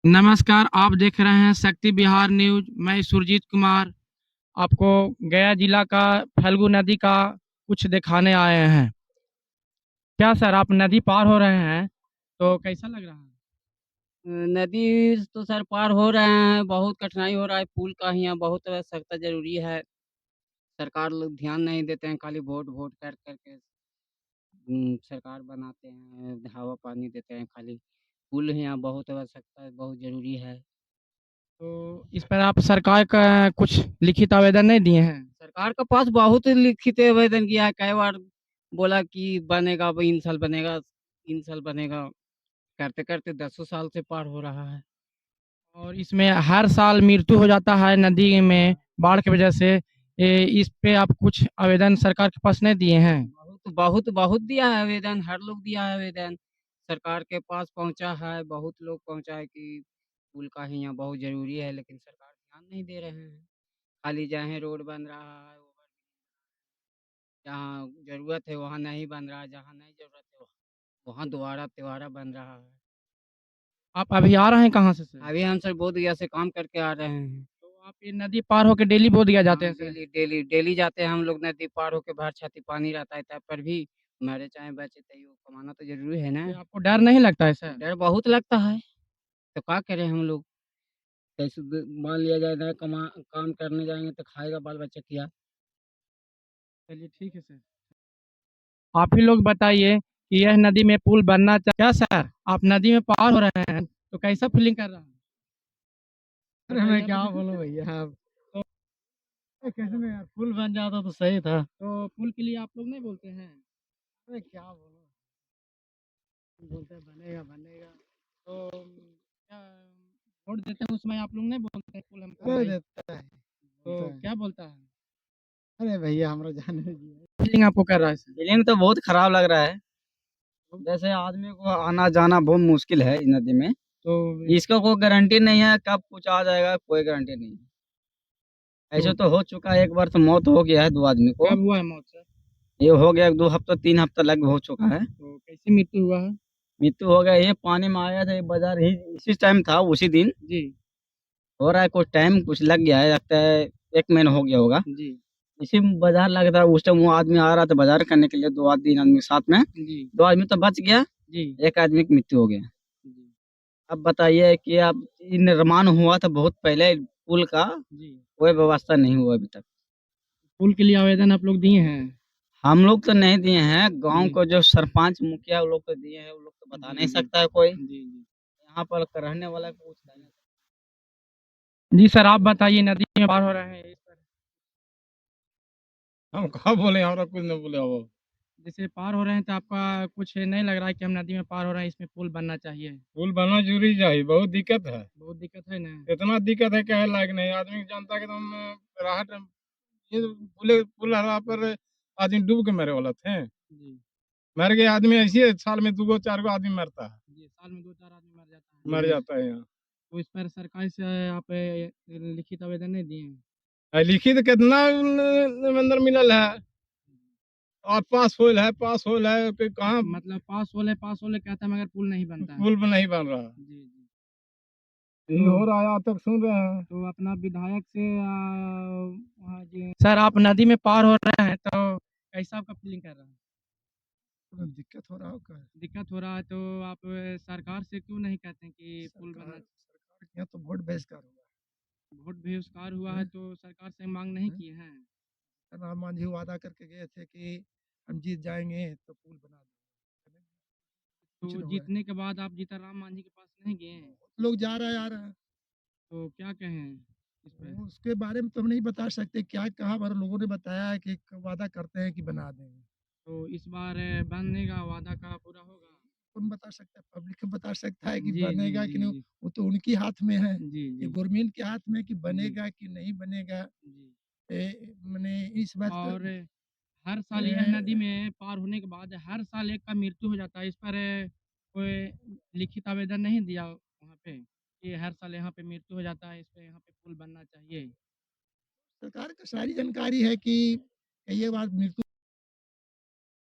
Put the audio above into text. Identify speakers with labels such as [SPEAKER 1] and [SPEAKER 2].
[SPEAKER 1] नमस्कार, आप देख रहे हैं शक्ति बिहार न्यूज़। मैं सुरजीत कुमार आपको गया जिला का फल्गु नदी का कुछ दिखाने आए हैं। क्या सर आप नदी पार हो रहे हैं तो कैसा लग रहा है?
[SPEAKER 2] नदी तो सर पार हो रहे हैं, बहुत कठिनाई हो रहा है, पुल का यहाँ बहुत आवश्यकता ज़रूरी है। सरकार लोग ध्यान नहीं देते हैं, खाली वोट वोट कर के सरकार बनाते हैं, हवा पानी देते हैं खाली। पुल यहाँ बहुत आवश्यकता है, बहुत ज़रूरी है।
[SPEAKER 1] तो इस पर आप सरकार का कुछ लिखित आवेदन नहीं दिए हैं?
[SPEAKER 2] सरकार के पास बहुत लिखित आवेदन किया है, कई बार बोला कि बनेगा, अब इन साल बनेगा, इन साल बनेगा, करते-करते दसों साल से पार हो रहा है।
[SPEAKER 1] और इसमें हर साल मृत्यु हो जाता है नदी में बाढ़ की वजह से। इस पे आप कुछ आवेदन सरकार के पास नहीं दिए हैं?
[SPEAKER 2] बहुत बहुत बहुत दिया है आवेदन, हर लोग दिया है आवेदन। सरकार के पास पहुँचा है, बहुत लोग पहुँचा है कि पुल का ही यहाँ बहुत ज़रूरी है, लेकिन सरकार ध्यान नहीं दे रहे हैं। खाली जहाँ रोड बन रहा है, जहाँ ज़रूरत है वहाँ नहीं बन रहा है, जहाँ नहीं ज़रूरत है वहाँ दोबारा-तिबारा बन रहा है।
[SPEAKER 1] आप अभी आ रहे हैं कहाँ से सर?
[SPEAKER 2] अभी हम सर बोधगया से काम करके आ रहे हैं।
[SPEAKER 1] तो आप ये नदी पार होके डेली बोधगया जाते
[SPEAKER 2] हाँ,
[SPEAKER 1] हैं सर?
[SPEAKER 2] डेली जाते हैं हम लोग, नदी पार होके बाहर छाती पानी रहता है तब पर भी मरे चाहे बचे तैयो कमाना तो ज़रूरी है ना।
[SPEAKER 1] तो आपको डर नहीं लगता है सर?
[SPEAKER 2] डर बहुत लगता है, तो क्या करें हम लोग? कैसे मान लिया जाए ना, काम करने जाएँगे तो खाएगा बाल बच्चा क्या?
[SPEAKER 1] चलिए ठीक है सर। आप ही लोग बताइए कि यह नदी में पुल बनना क्या सर? आप नदी में पार हो रहे हैं तो कैसा फीलिंग कर रहा है?
[SPEAKER 3] अरे मैं क्या बोलूं भैया आप।
[SPEAKER 1] तो
[SPEAKER 3] कैसे में यार पुल बन जाता तो सही था।
[SPEAKER 1] पुल के लिए आप लोग नहीं बोलते हैं?
[SPEAKER 3] अरे क्या बोलूं, बोलते हैं बनेगा बनेगा।
[SPEAKER 1] तो क्या वोट देते हैं उसमें आप लोग नहीं बोलते हैं पुल हमको
[SPEAKER 3] अरे
[SPEAKER 1] नहीं?
[SPEAKER 3] देता है, बोलता
[SPEAKER 1] तो
[SPEAKER 3] है।
[SPEAKER 1] क्या बोलता है?
[SPEAKER 3] अरे भैया हमरा जाने दीजिए।
[SPEAKER 1] फीलिंग आपको कर रहा है सर?
[SPEAKER 2] फीलिंग तो बहुत खराब लग रहा है। जैसे आदमी को आना जाना बहुत मुश्किल है इस नदी में।
[SPEAKER 1] तो
[SPEAKER 2] इसका कोई गारंटी नहीं है कब कुछ आ जाएगा, कोई गारंटी नहीं है।
[SPEAKER 1] तो
[SPEAKER 2] ऐसे तो हो चुका है, एक बार तो मौत हो गया है 2 आदमी को।
[SPEAKER 1] कब हुआ है मौत सर?
[SPEAKER 2] ये हो गया 2 हफ्ता 3 हफ्ता लग हो चुका है।
[SPEAKER 1] तो कैसे मृत्यु हुआ है?
[SPEAKER 2] मृत्यु हो गया, ये पानी में आया था, ये बाज़ार ही इसी टाइम था, उसी दिन।
[SPEAKER 1] जी
[SPEAKER 2] हो रहा है कुछ टाइम कुछ लग गया है, लगता है 1 महीना हो गया होगा।
[SPEAKER 1] जी
[SPEAKER 2] इसी में बाज़ार लग था, उस टाइम वो आदमी आ रहा था बाज़ार करने के लिए, 2 3 आदमी साथ में।
[SPEAKER 1] जी
[SPEAKER 2] 2 आदमी तो बच गया,
[SPEAKER 1] जी
[SPEAKER 2] 1 आदमी की मृत्यु हो गया।
[SPEAKER 1] जी
[SPEAKER 2] अब बताइए कि अब ये निर्माण हुआ था बहुत पहले पुल का,
[SPEAKER 1] जी।
[SPEAKER 2] कोई व्यवस्था नहीं हुआ अभी तक।
[SPEAKER 1] पुल के लिए आवेदन आप लोग दिए हैं?
[SPEAKER 2] हम लोग तो नहीं दिए हैं, गाँव
[SPEAKER 1] जी
[SPEAKER 2] को जो सरपंच, मुखिया वो लोग तो दिए हैं, वो लोग तो बता
[SPEAKER 1] जी
[SPEAKER 2] नहीं
[SPEAKER 1] जी
[SPEAKER 2] सकता है कोई।
[SPEAKER 1] जी जी
[SPEAKER 2] यहाँ पर रहने वाला को कुछ नहीं।
[SPEAKER 1] जी सर आप बताइए नदी में पार हो रहे हैं इस पर
[SPEAKER 3] हम कहा बोले, हमरा कुछ नहीं बोले वो।
[SPEAKER 1] जैसे पार हो रहे हैं तो आपका कुछ नहीं लग रहा है कि हम नदी में पार हो रहे हैं इसमें पुल बनना चाहिए?
[SPEAKER 3] पुल बनना जरूरी चाहिए, बहुत दिक्कत है।
[SPEAKER 1] बहुत दिक्कत है ना?
[SPEAKER 3] इतना दिक्कत है कहे लायक नहीं, आदमी जानता कि तुम राहत ये पुल पुल हरा पर आदमी डूब के मरे वाला थे।
[SPEAKER 1] जी
[SPEAKER 3] मर गए आदमी, ऐसे साल में 2 4 गो आदमी मरता है,
[SPEAKER 1] जी साल में 2 4 आदमी मर जाता है।
[SPEAKER 3] मर जाता है यहाँ।
[SPEAKER 1] तो इस पर सरकार से आप लिखित आवेदन नहीं दिए हैं?
[SPEAKER 3] लिखित कितना अंदर मिलल है, और पास होल है कि कहाँ
[SPEAKER 1] मतलब पास होले कहता है मगर पुल नहीं बनता है।
[SPEAKER 3] पुल नहीं बन रहा।
[SPEAKER 1] जी जी।
[SPEAKER 3] यही
[SPEAKER 1] तो
[SPEAKER 3] हो रहा है, आज तक सुन रहे हैं।
[SPEAKER 1] तो अपना विधायक से वहाँ जी सर आप नदी में पार हो रहे हैं तो कैसा आपका फीलिंग कर रहा है?
[SPEAKER 3] तो दिक्कत हो रहा होगा।
[SPEAKER 1] दिक्कत हो रहा है तो आप सरकार से क्यों नहीं कहते हैं कि पुल बनना?
[SPEAKER 3] सरकार के यहाँ तो वोट बहिष्कार हुआ
[SPEAKER 1] वोट बहिष्कार हुआ है
[SPEAKER 3] है।
[SPEAKER 1] तो सरकार से मांग नहीं
[SPEAKER 3] हैं?
[SPEAKER 1] किए हैं?
[SPEAKER 3] राम मांझी वादा करके गए थे कि हम जीत जाएंगे तो पुल बना देंगे, कुछ
[SPEAKER 1] तो
[SPEAKER 3] नहीं हुआ है।
[SPEAKER 1] जीतने के बाद आप जीतनराम मांझी के पास नहीं गए हैं?
[SPEAKER 3] लोग जा रहे हैं आ रहे हैं।
[SPEAKER 1] तो क्या कहें इस पे?
[SPEAKER 3] उसके बारे में तो हम नहीं बता सकते, क्या कहा, पर लोगों ने बताया है कि वादा करते हैं कि बना देंगे।
[SPEAKER 1] तो इस बार बनने का वादा का पूरा होगा?
[SPEAKER 3] कौन बता सकता है, पब्लिक बता सकता है कि
[SPEAKER 1] जी जी
[SPEAKER 3] बनेगा
[SPEAKER 1] जी
[SPEAKER 3] कि नहीं।
[SPEAKER 1] जी
[SPEAKER 3] वो तो उनके हाथ में है,
[SPEAKER 1] जी
[SPEAKER 3] ये
[SPEAKER 1] जी
[SPEAKER 3] गवर्नमेंट के हाथ में है कि
[SPEAKER 1] जी
[SPEAKER 3] बनेगा कि नहीं बनेगा।
[SPEAKER 1] जी।
[SPEAKER 3] मैंने इस बात का
[SPEAKER 1] और हर साल यह नदी
[SPEAKER 3] ए,
[SPEAKER 1] में पार होने के बाद हर साल एक का मृत्यु हो जाता है। इस पर कोई लिखित आवेदन नहीं दिया वहाँ पे कि हर साल यहाँ पे मृत्यु हो जाता है, इस पे यहाँ पे पुल बनना चाहिए?
[SPEAKER 3] सरकार को सारी जानकारी है कि ये बात मृत्यु